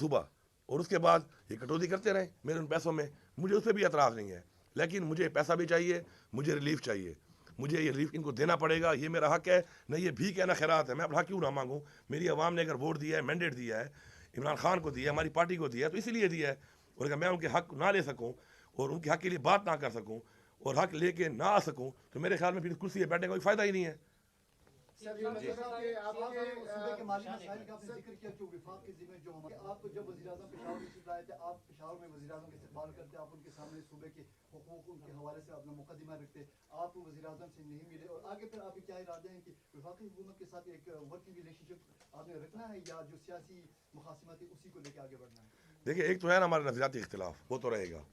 सूबा, और उसके बाद ये कटौती करते रहें मेरे उन पैसों में, मुझे उस पर भी एतराज़ नहीं है, लेकिन मुझे पैसा भी चाहिए, मुझे रिलीफ चाहिए, मुझे ये रिलीफ इनको देना पड़ेगा, ये मेरा हक है, न ये भीख है न खैरात है, मैं अपना हक क्यों ना मांगूँ। मेरी आवाम ने अगर वोट दिया है, मैंडेट दिया है, इमरान खान को दिया है, हमारी पार्टी को दिया है, तो इसीलिए दिया है, और अगर मैं उनके हक ना ले सकूँ और उनके हक के लिए बात ना कर सकूँ और हक लेके ना आ सकूँ, तो मेरे ख्याल में फिर कुर्सी पर बैठने का कोई फ़ायदा ही नहीं है। सर ये मतलब कि आपके सूबे के माली मसाइल का आपने जिक्र किया, जो विफाक के ज़िम्मे जो हमारे, आप जब वज़ीर-ए-आज़म पेशावर तशरीफ लाए थे, आप पेशावर में वज़ीर-ए-आज़म के इस्तकबाल करते, आप उनके सामने सूबे के हुकूक उनके हवाले से अपना मुकदमा रखते, आप वज़ीर-ए-आज़म से नहीं मिले, और आगे फिर आपके क्या इरादे हैं कि विफाकी हुकूमत के साथ एक वर्किंग रिलेशनशिप आपने रखना है, या जो सियासी मुखासिमत है उसी को लेकर आगे बढ़ना है? देखिए, एक तो है ना हमारा नज़रियाती इख्तिलाफ, वो तो रहेगा,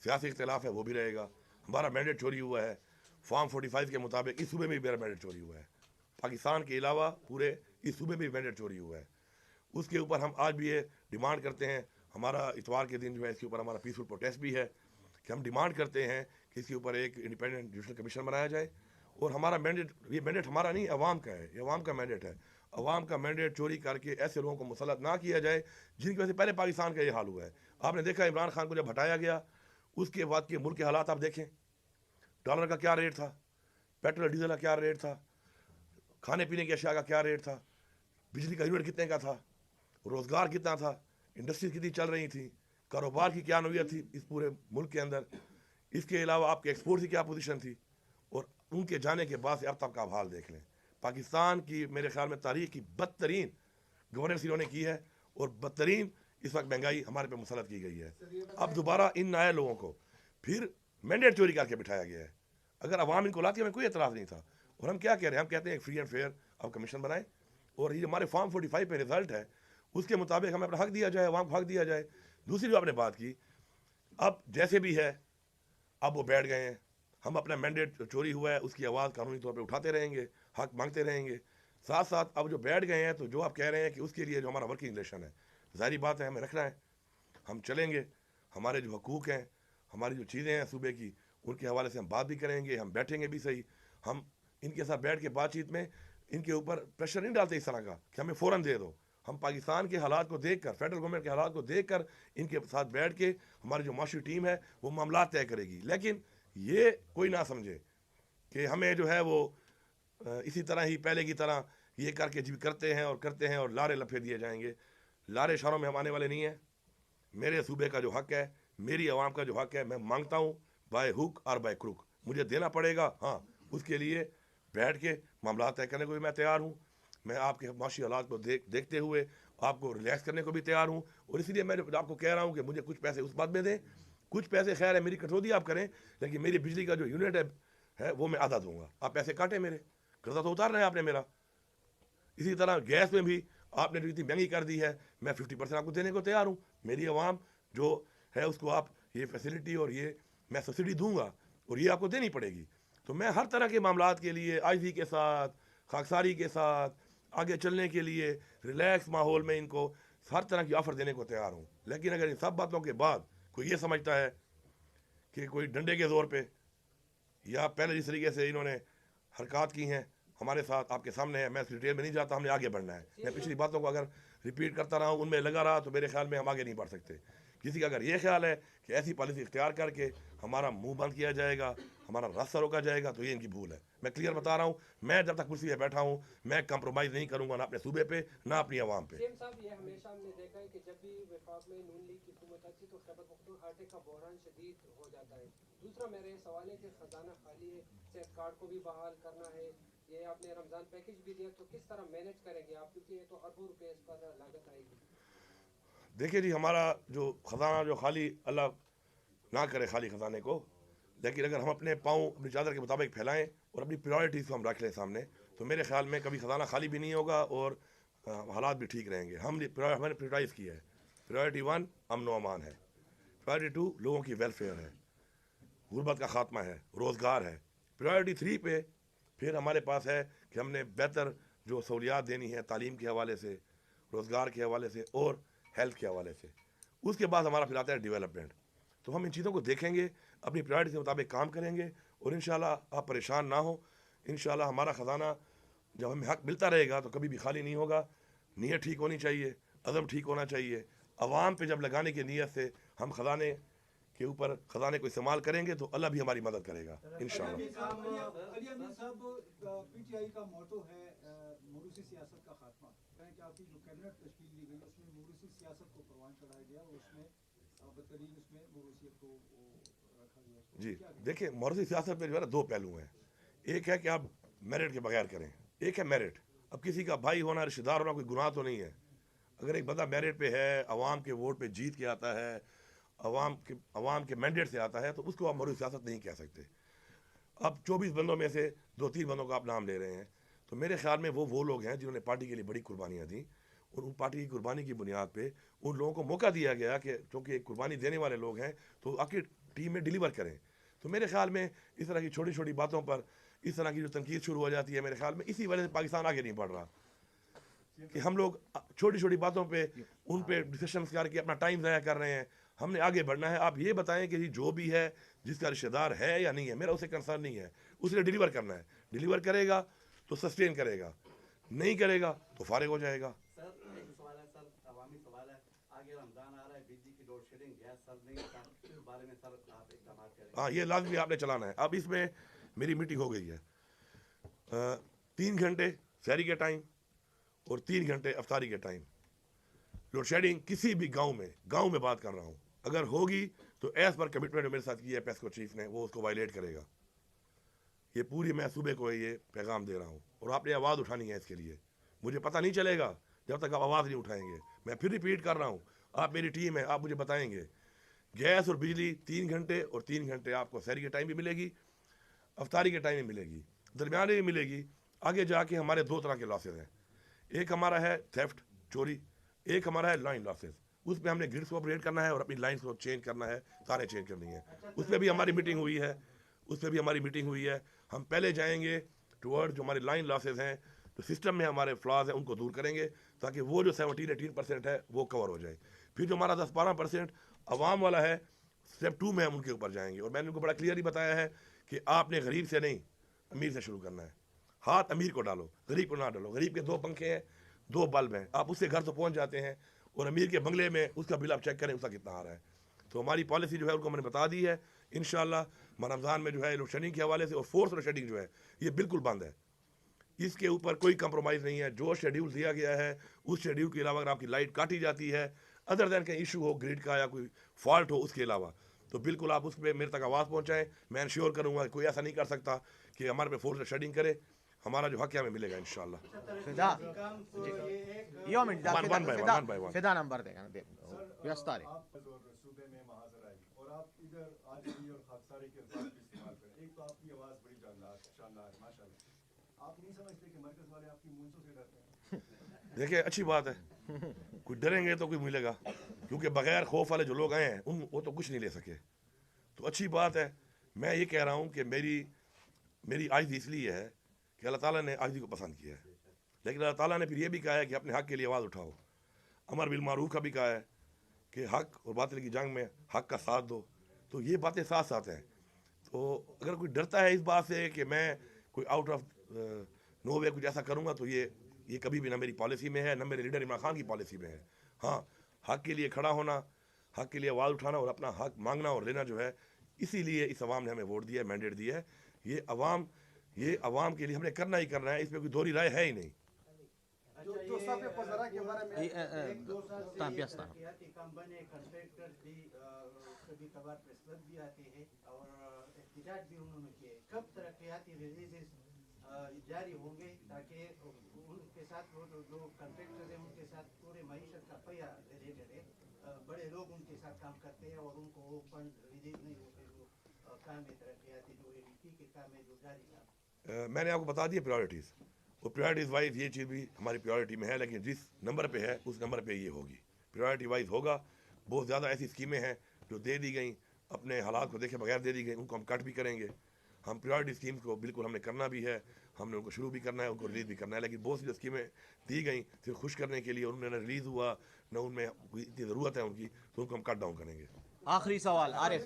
सियासी इख्तिलाफ है वो भी रहेगा, हमारा मैंडेट चोरी हुआ है, फॉर्म 45 के मुताबिक इस सूबे में भी मेरा मैंडेट चोरी हुआ है, पाकिस्तान के अलावा पूरे इस सूबे में भी मैंडेट चोरी हुआ है। उसके ऊपर हम आज भी ये डिमांड करते हैं, हमारा इतवार के दिन जो है इसके ऊपर हमारा पीसफुल प्रोटेस्ट भी है कि हम डिमांड करते हैं कि इसके ऊपर एक इंडिपेंडेंट जुडिशल कमीशन बनाया जाए, और हमारा मैंडेट, ये मैंडेट हमारा नहीं, अवाम का है, ये अवाम का मैंडेट है। अवाम का मैंडेट चोरी करके ऐसे लोगों को मुसल्लत ना किया जाए जिनकी वजह से पहले पाकिस्तान का ये हाल हुआ है। आपने देखा इमरान खान को जब हटाया गया, उसके बाद के मुल्क के हालात आप देखें, डॉलर का क्या रेट था, पेट्रोल डीजल का क्या रेट था, खाने पीने की अशिया का क्या रेट था, बिजली का यूनिट कितने का था, रोज़गार कितना था, इंडस्ट्रीज कितनी चल रही थी, कारोबार की क्या नौयत थी इस पूरे मुल्क के अंदर, इसके अलावा आपके एक्सपोर्ट की क्या पोजीशन थी, और उनके जाने के बाद से अब तक का आप हाल देख लें। पाकिस्तान की मेरे ख्याल में तारीख की बदतरीन गवर्नेंस इन्होंने की है, और बदतरीन इस वक्त महंगाई हमारे पे मुसलत की गई है। अब दोबारा इन नए लोगों को फिर मैंडेट चोरी करके बिठाया गया है। अगर अवाम इनको लाती है, हमें कोई एतराज़ नहीं था, और हम क्या कह रहे हैं, हम कहते हैं फ्री एंड फेयर अब कमीशन बनाए, और ये हमारे फॉर्म 45 पे रिजल्ट है, उसके मुताबिक हमें अपना हक दिया जाए, अवाम को हक दिया जाए। दूसरी जो आपने बात की, अब जैसे भी है अब वो बैठ गए हैं, हम अपना मैंडेट चोरी हुआ है उसकी आवाज़ कानूनी तौर पे उठाते रहेंगे, हक मांगते रहेंगे, साथ साथ अब जो बैठ गए हैं, तो जो आप कह रहे हैं कि उसके लिए जो हमारा वर्किंग रिलेशन है, ज़ाहिर बात है हमें रखना है, हम चलेंगे, हमारे जो हकूक़ हैं, हमारी जो चीज़ें हैं सूबे की, उनके हवाले से हम बात भी करेंगे, हम बैठेंगे भी सही, हम इनके साथ बैठ के बातचीत में इनके ऊपर प्रेशर नहीं डालते इस तरह का कि हमें फ़ौरन दे दो। हम पाकिस्तान के हालात को देख कर, फेडरल गवर्नमेंट के हालात को देख कर इनके साथ बैठ के हमारी जो माशी टीम है वो मामला तय करेगी। लेकिन ये कोई ना समझे कि हमें जो है वो इसी तरह ही पहले की तरह ये करके जी करते हैं और लारे लफे दिए जाएंगे। लारे इशारों में हम आने वाले नहीं हैं। मेरे सूबे का जो हक है, मेरी आवाम का जो हक है, मैं मांगता हूँ बाय हुक और बाय क्रुक, मुझे देना पड़ेगा। हाँ, उसके लिए बैठ के मामला तय करने को भी मैं तैयार हूँ। मैं आपके माशी हालात को देखते हुए आपको रिलैक्स करने को भी तैयार हूँ, और इसलिए मैं आपको कह रहा हूँ कि मुझे कुछ पैसे उस बात में दें, कुछ पैसे खैर है मेरी कटौती आप करें, लेकिन मेरी बिजली का जो यूनिट है वो मैं आधा दूंगा, आप पैसे काटें, मेरे कर्जा तो उतारना है आपने मेरा। इसी तरह गैस में भी आपने जो इतनी महंगी कर दी है, मैं 50% आपको देने को तैयार हूँ। मेरी आवाम जो है उसको आप ये फैसिलिटी और ये मैं सब्सिडी दूंगा, और ये आपको देनी पड़ेगी। तो मैं हर तरह के मामलात के लिए आईजी के साथ, खाकसारी के साथ आगे चलने के लिए रिलैक्स माहौल में इनको हर तरह की ऑफ़र देने को तैयार हूँ। लेकिन अगर इन सब बातों के बाद कोई ये समझता है कि कोई डंडे के ज़ोर पे या पहले जिस तरीके से इन्होंने हरकत की हैं हमारे साथ, आपके सामने है, मैं डिटेल में नहीं जाता, हमने आगे बढ़ना है। मैं पिछली बातों को अगर रिपीट करता रहा, उनमें लगा रहा, तो मेरे ख्याल में हम आगे नहीं बढ़ सकते। किसी का अगर ये ख्याल है कि ऐसी पॉलिसी इख्तियार करके हमारा मुंह बंद किया जाएगा, हमारा रास्ता रोका जाएगा, तो ये इनकी भूल है। मैं क्लियर बता रहा हूँ, मैं जब तक कुर्सी पे बैठा हूँ मैं कंप्रोमाइज़ नहीं करूँगा, ना अपने सूबे पे ना अपनी आवाम पे। सीएम साहब, ये हमेशा हमने देखा है कि जब भी वफाक में नून लीग की हुकूमत आती है तो खैबर पख्तूनख्वा का बहरान शदीद हो जाता है। दूसरा मेरा ये सवाल है कि ख़जाना खाली है, सेहत कार्ड को भी बहाल करना है, ये आपने रमज़ान पैकेज भी दिया, तो किस तरह मैनेज करेंगे आप, क्योंकि ये तो अरबों रुपए इस पर लागत आएगी। देखिए जी, हमारा जो ख़जाना जो खाली, अल्लाह ना करे खाली ख़जाने को, लेकिन अगर हम अपने पाँव अपनी चादर के मुताबिक फैलाएं और अपनी प्रायोरिटीज़ को हम रख लें सामने, तो मेरे ख्याल में कभी ख़जाना खाली भी नहीं होगा और हालात भी ठीक रहेंगे। हमने प्रायोरिटाइज़ किया है। प्रायोरिटी 1 अमन व अमान है, प्रायोरिटी 2 लोगों की वेलफेयर है, गुर्बत का ख़ात्मा है, रोज़गार है। प्रायोरिटी 3 पे फिर हमारे पास है कि हमने बेहतर जो सहूलियात देनी है तालीम के हवाले से, रोज़गार के हवाले से और हेल्थ के हवाले से। उसके बाद हमारा फिर आता है डेवलपमेंट। तो हम इन चीज़ों को देखेंगे, अपनी प्रायोरिटी के मुताबिक काम करेंगे, और इंशाल्लाह आप परेशान ना हो। इंशाल्लाह हमारा ख़जाना जब हमें हक मिलता रहेगा तो कभी भी खाली नहीं होगा। नीयत ठीक होनी चाहिए, अज़म ठीक होना चाहिए, عوام پہ جب لگانے کی نیت سے ہم خزانے کے اوپر خزانے کو استعمال کریں گے تو اللہ بھی ہماری مدد کرے گا انشاءاللہ۔ علی امین صاحب، پی ٹی آئی کا موٹو ہے موروثی سیاست کا خاتمہ، کہیں کہ آپ کی جو کیبنٹ تشکیل دی گئی اس میں موروثی سیاست کو پروان چڑھایا گیا اور اس میں بدترین اس میں موروثیت کو رکھا گیا۔ جی دیکھیں، موروثی سیاست میں جو ہے نا دو پہلو ہیں، ایک ہے کہ آپ میرٹ کے بغیر کریں، ایک ہے میرٹ۔ اب کسی کا بھائی ہونا، رشتہ دار ہونا کوئی گناہ تو نہیں ہے۔ اگر ایک بندہ میرٹ پہ ہے، عوام کے ووٹ پہ جیت کے آتا ہے، عوام کے مینڈیٹ سے آتا ہے، تو اس کو آپ موروثی سیاست نہیں کہہ سکتے۔ اب 24 بندوں میں سے 2-3 بندوں کا آپ نام لے رہے ہیں، تو میرے خیال میں وہ لوگ ہیں جنہوں نے پارٹی کے لیے بڑی قربانیاں دیں، اور ان پارٹی کی قربانی کی بنیاد پہ ان لوگوں کو موقع دیا گیا کہ چونکہ ایک قربانی دینے والے لوگ ہیں تو آپ کی ٹیم میں ڈیلیور کریں۔ تو میرے خیال میں اس طرح کی چھوٹی چھوٹی باتوں پر اس طرح کی جو تنقید شروع ہو جاتی ہے، میرے خیال میں اسی وجہ سے پاکستان آگے نہیں بڑھ رہا کہ ہم لوگ چھوٹی چھوٹی باتوں پہ ان پہ ڈسیشنز کر کے اپنا ٹائم ضائع کر رہے ہیں۔ ہم نے آگے بڑھنا ہے۔ آپ یہ بتائیں کہ جو بھی ہے، جس کا رشتہ دار ہے یا نہیں ہے، میرا اسے کنسرن نہیں ہے، اس نے ڈیلیور کرنا ہے۔ ڈیلیور کرے گا تو سسٹین کرے گا، نہیں کرے گا تو فارغ ہو جائے گا۔ سر ایک سوال ہے، سر عوامی سوال ہے، آگے رمضان آ رہا ہے، بجلی کی لوڈ شیڈنگ گیس سر نہیں ہوتا، اس بارے میں سر آپ اقدامات کریں؟ ہاں، یہ لازمی آپ نے چلانا ہے۔ اب اس میں میری میٹنگ ہو گئی ہے، 3 گھنٹے سحری کے ٹائم اور 3 گھنٹے افطاری کے ٹائم۔ لوڈ شیڈنگ کسی بھی گاؤں میں بات کر رہا ہوں، اگر ہوگی تو ایز پر کمٹمنٹ میرے ساتھ کی ہے پیسکو چیف نے، وہ اس کو وائلیٹ کرے گا۔ یہ پوری میں صوبے کو یہ پیغام دے رہا ہوں، اور آپ نے آواز اٹھانی ہے اس کے لیے۔ مجھے پتہ نہیں چلے گا جب تک آپ آواز نہیں اٹھائیں گے۔ میں پھر ریپیٹ کر رہا ہوں، آپ میری ٹیم ہے، آپ مجھے بتائیں گے۔ گیس اور بجلی 3 گھنٹے اور 3 گھنٹے آپ کو سحری کے ٹائم بھی ملے گی، افطاری کے ٹائم بھی ملے گی، درمیانے بھی ملے گی۔ آگے جا کے ہمارے 2 طرح کے لاسز ہیں، ایک ہمارا ہے تھیفٹ، چوری، ایک ہمارا ہے لائن لاسز۔ اس پہ ہم نے گرڈس کو اپریٹ کرنا ہے اور اپنی لائنس کو چینج کرنا ہے، تاریں چینج کرنی ہیں۔ اس پہ بھی ہماری میٹنگ ہوئی ہے۔ ہم پہلے جائیں گے ٹورڈ جو ہمارے لائن لاسز ہیں، جو سسٹم میں ہمارے فلاز ہیں، ان کو دور کریں گے تاکہ وہ جو 17-18% ہے وہ کور ہو جائے۔ پھر جو ہمارا 10-12% عوام والا ہے، اسٹیپ 2 میں ہم ان کے اوپر جائیں گے۔ اور میں نے ان کو بڑا کلیئرلی بتایا ہے کہ آپ نے غریب سے نہیں، امیر سے شروع کرنا ہے۔ ہاتھ امیر کو ڈالو، غریب کو نہ ڈالو۔ غریب کے 2 پنکھے ہیں، 2 بلب ہیں، آپ اس سے گھر تو پہنچ جاتے ہیں، اور امیر کے بنگلے میں اس کا بل آپ چیک کریں اس کا کتنا آ رہا ہے۔ تو ہماری پالیسی جو ہے ان کو میں نے بتا دی ہے۔ انشاءاللہ رمضان میں جو ہے لوڈ شیڈنگ کے حوالے سے اور فورس لوڈ شیڈنگ جو ہے یہ بالکل بند ہے، اس کے اوپر کوئی کمپرومائز نہیں ہے۔ جو شیڈیول دیا گیا ہے اس شیڈیول کے علاوہ اگر آپ کی لائٹ کاٹی جاتی ہے، ادر دین کہیں ایشو ہو گریڈ کا یا کوئی فالٹ ہو اس کے علاوہ، تو بالکل آپ اس پہ میرے تک آواز پہنچائیں۔ میں انشور کروں گا کوئی ایسا نہیں کر سکتا کہ ہمارے پہ فورس شیڈنگ کرے۔ ہمارا جو حق ہے ہمیں ملے گا انشاءاللہ۔ فدا نمبر دے گا ویستارے آپ صوبے میں محاذر آئی اور آپ ادھر عاجزی اور خاکساری کے الفاظ بھی استعمال کریں۔ ایک تو آپ کی آواز بڑی شاندار ہے، ماشاءاللہ۔ آپ نہیں سمجھتے کہ مرکز والے آپ کی مونچھوں سے ڈرتے ہیں؟ دیکھیں اچھی بات ہے، کوئی ڈریں گے تو کوئی ملے گا، کیونکہ بغیر خوف والے جو لوگ آئے ہیں وہ تو کچھ نہیں لے سکے، تو اچھی بات ہے۔ میں یہ کہہ رہا ہوں کہ میری عاجزی اس لیے ہے کہ اللہ تعالیٰ نے عاجزی کو پسند کیا ہے، لیکن اللہ تعالیٰ نے پھر یہ بھی کہا ہے کہ اپنے حق کے لیے آواز اٹھاؤ۔ امر بالمعروف کا بھی کہا ہے کہ حق اور باطل کی جنگ میں حق کا ساتھ دو، تو یہ باتیں ساتھ ساتھ ہیں۔ تو اگر کوئی ڈرتا ہے اس بات سے کہ میں کوئی آؤٹ آف نو وے کچھ ایسا کروں گا، تو یہ کبھی بھی نہ میری پالیسی میں ہے، نہ میرے لیڈر عمران خان کی پالیسی میں ہے۔ ہاں، حق کے لیے کھڑا ہونا، حق کے لیے آواز اٹھانا اور اپنا حق مانگنا اور لینا جو ہے، اسی لیے اس عوام نے ہمیں ووٹ دیا ہے، مینڈیٹ دیا ہے۔ یہ عوام کے لیے ہم نے کرنا ہی کرنا ہے، اس پہ کوئی دوہری رائے ہے ہی نہیں۔ جو سب وزراء کے بارے میں ایک دو سال سے ترقیاتی کام بنے، کنٹریکٹر بھی کبھی کبھار پریس کلب بھی آتے ہیں اور احتجاج بھی انہوں نے کیے۔ کب ترقیاتی ریلیزز جاری ہوں گے تاکہ ان کے ساتھ وہ جو کنٹریکٹر ہیں ان کے ساتھ پورے معیشت کا پہیہ ریلیٹڈ ہے، بڑے لوگ ان کے ساتھ کام کرتے ہیں اور ان کو وہ فنڈ ریلیز نہیں ہوتے جو کام ہے ترقیاتی، جو ADP کے کام ہے جو جاری کام۔ میں نے آپ کو بتا دیا پریورٹیز، اور پریورٹیز وائز یہ چیز بھی ہماری پریورٹی میں ہے، لیکن جس نمبر پہ ہے اس نمبر پہ یہ ہوگی، پریورٹی وائز ہوگا۔ بہت زیادہ ایسی اسکیمیں ہیں جو دے دی گئیں، اپنے حالات کو دیکھے بغیر دے دی گئیں، ان کو ہم کٹ بھی کریں گے۔ ہم پریورٹی اسکیمز کو بالکل ہم نے کرنا بھی ہے، ہم نے ان کو شروع بھی کرنا ہے، ان کو ریلیز بھی کرنا ہے، لیکن بہت سی جو اسکیمیں دی گئیں صرف خوش کرنے کے لیے، ان میں نہ ریلیز ہوا نہ ان میں اتنی ضرورت ہے ان کی، تو ان کو ہم کٹ ڈاؤن کریں گے۔ آخری سوال عارف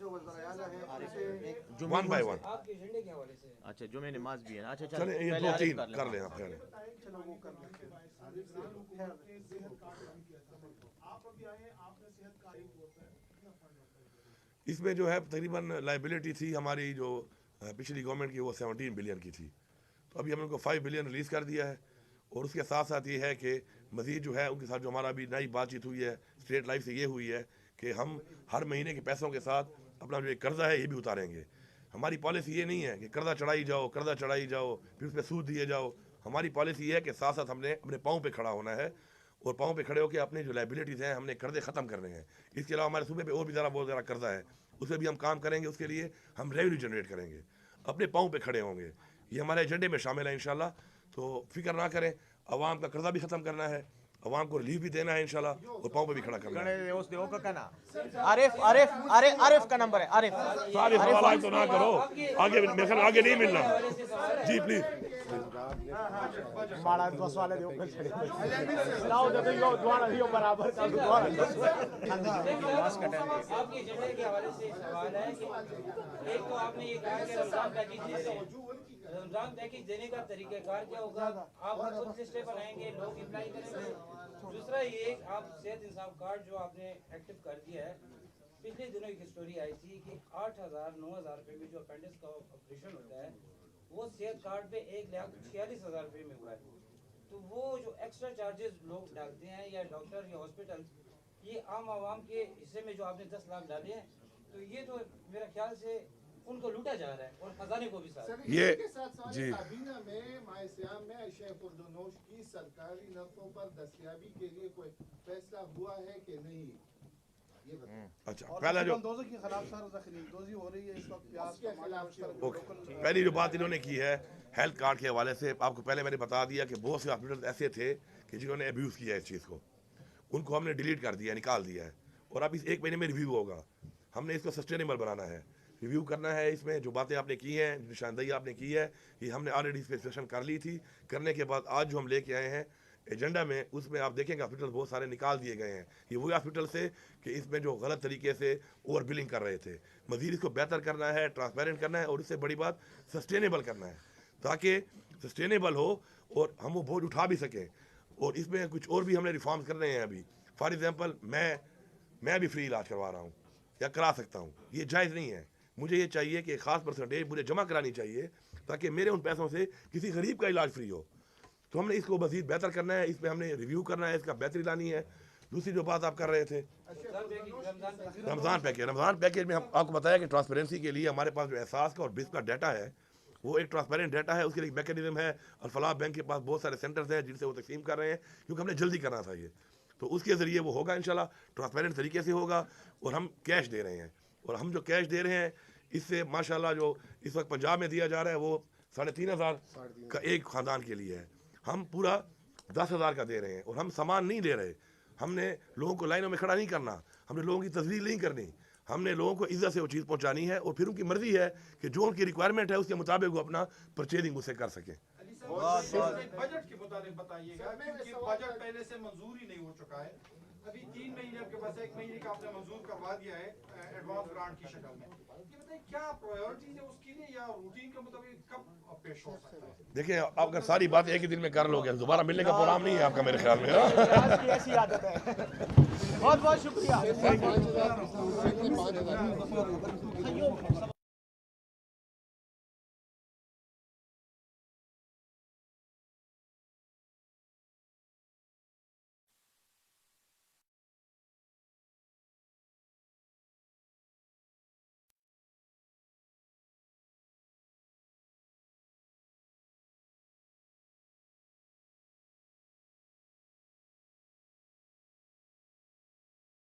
جو وزراء اعلیٰ ہیں ون بائی ون۔ آپ کے ایجنڈے کے حوالے سے اچھا جمعہ نماز بھی ہے نا، اچھا چلیں یہ پہلے 2-3 عارف کر لیں آپ پہلے۔ چلو وہ کر لیں۔ آپ इसमें जो है तकरीबन लाइबिलिटी थी हमारी जो पिछली गवर्नमेंट की, वो 17 बिलियन की थी। तो अभी हमने उनको 5 बिलियन रिलीज़ कर दिया है। और उसके साथ साथ ये है कि मज़ीद जो है उनके साथ जो हमारा अभी नई बातचीत हुई है स्टेट लाइफ से, ये हुई है कि हम हर महीने के पैसों के साथ अपना जो एक कर्जा है ये भी उतारेंगे। हमारी पॉलिसी ये नहीं है कि कर्जा चढ़ाई जाओ फिर उस पर सूद दिए जाओ। हमारी पॉलिसी ये है कि साथ साथ हमने अपने पाँव पे खड़ा होना है और पाँव पे खड़े होकर अपने जो लाइबिलिटीज़ हैं हमने कर्जे ख़त्म करने हैं। इसके अलावा हमारे सूबे पे और भी बहुत ज़्यादा कर्जा है, उस पर भी हम काम करेंगे। उसके लिए हम रेवेन्यू जनरेट करेंगे, अपने पाँव पे खड़े होंगे। ये हमारे एजेंडे में शामिल है इंशाल्लाह। तो फिक्र ना करें, आवाम का कर्जा भी ख़त्म करना है, आवाम को रिलीफ भी देना है इंशाल्लाह, और पाँव पे भी खड़ा करना है। आरिफ का नंबर है, आरिफ। सारे सवाल तो ना करो, आगे मेरे ख्याल आगे नहीं मिलना जी, प्लीज। आपके एजेंडे के हवाले से सवाल है कि एक तो आपने ये कहा कि रमजान पैकेज देने का तरीक़ाकार क्या होगा, आप खुद लिस्टें बनाएंगे, लोग अप्लाई करेंगे। दूसरा ये आप सेहत इंसाफ कार्ड जो आपने एक्टिव कर दिया है, पिछले दिनों एक स्टोरी आई थी कि 8,000-9,000 रुपये में जो अपेंडिक्स का ऑपरेशन होता है वो सेहत कार्ड पे 1,46,000 रुपये में हुआ है। तो वो जो एक्स्ट्रा चार्जेस लोग डालते हैं या डॉक्टर या हॉस्पिटल, ये आम आवाम के हिस्से में जो आपने 10 लाख डाले हैं, तो ये तो मेरा ख्याल से उनको लूटा जा रहा है और खजाने को भी साथ। ये जी काबीना में मायसियाम में अशे खुर्दनोश की सरकारी नफ़ों पर दस्तयाबी के लिए कोई फैसला हुआ है कि नहीं, ये बताएं। अच्छा, पहला जो की खिलाफ सर हो रही है इस वक्त, पहली जो बात इन्होंने की है हेल्थ कार्ड के हवाले से, आपको पहले मैंने बता दिया कि बहुत से हॉस्पिटल ऐसे थे कि जिन्होंने अब्यूज़ किया है इस चीज़ को, उनको हमने डिलीट कर दिया, निकाल दिया है। और अब इस 1 महीने में रिव्यू होगा। हमने इसको सस्टेनेबल बनाना है, रिव्यू करना है। इसमें जो बातें आपने की हैं, निशानदेही आपने की है, ये हमने ऑलरेडी इस पर डिस्कशन कर ली थी। करने के बाद आज जो हम लेके आए हैं एजेंडा में, उसमें आप देखेंगे हॉस्पिटल बहुत सारे निकाल दिए गए हैं। ये वही हॉस्पिटल से कि इसमें जो गलत तरीके से ओवर बिलिंग कर रहे थे। मज़ीद इसको बेहतर करना है, ट्रांसपेरेंट करना है और इससे बड़ी बात सस्टेनेबल करना है, ताकि सस्टेनेबल हो और हम वो बोझ उठा भी सकें। और इसमें कुछ और भी हमने रिफॉर्म्स कर रहे हैं अभी। फॉर एग्जांपल मैं भी फ्री इलाज करवा रहा हूँ या करा सकता हूँ, ये जायज़ नहीं है। मुझे ये चाहिए कि एक ख़ास परसेंटेज मुझे जमा करानी चाहिए ताकि मेरे उन पैसों से किसी गरीब का इलाज फ्री हो। तो हमने इसको मज़ीद बेहतर करना है, इस पर हमने रिव्यू करना है, इसका बेहतरी लानी है। दूसरी जो बात आप कर रहे थे रमज़ान पैकेज में हम आपको बताया कि ट्रांसपेरेंसी के लिए हमारे पास जो एहसास का और बिस्क का डाटा है वो एक ट्रांसपेरेंट डाटा है। उसके लिए मैकेनिज्म है और फलाह बैंक के पास बहुत सारे सेंटर्स हैं जिनसे वो तकसीम कर रहे हैं, क्योंकि हमने जल्दी करना था ये। तो उसके ज़रिए वो होगा इंशाल्लाह, ट्रांसपेरेंट तरीके से होगा। और हम कैश दे रहे हैं, और हम जो कैश दे रहे हैं इससे माशाल्लाह जो इस वक्त पंजाब में दिया जा रहा है वो 3,500 का एक ख़ानदान के लिए है। हम पूरा 10,000 का दे रहे हैं और हम सामान नहीं दे रहे। हमने लोगों को लाइनों में खड़ा नहीं करना, हमने लोगों की तस्वीर नहीं करनी, हमने लोगों को इज्जत से वो चीज़ पहुंचानी है। और फिर उनकी मर्जी है कि जो उनकी रिक्वायरमेंट है उसके मुताबिक वो अपना परचेजिंग उससे कर सकें। बजट के मुताबिक बताइएगा, क्योंकि बजट पहले से मंजूर ही नहीं हो चुका है। अभी 3 महीने आपके पास, 1 महीने का आपने मंजूर करवा दिया है एडवांस ग्रांट की शक्ल में। ये बताइए क्या प्रायोरिटीज है उसके लिए, या रूटीन के मुताबिक कब पेश हो सकता है? देखिए, आप अगर सारी बात एक ही दिन में कर लोगे, दोबारा मिलने का प्रोग्राम नहीं है आपका मेरे ख्याल में। ऐसी आदत है। बहुत बहुत शुक्रिया।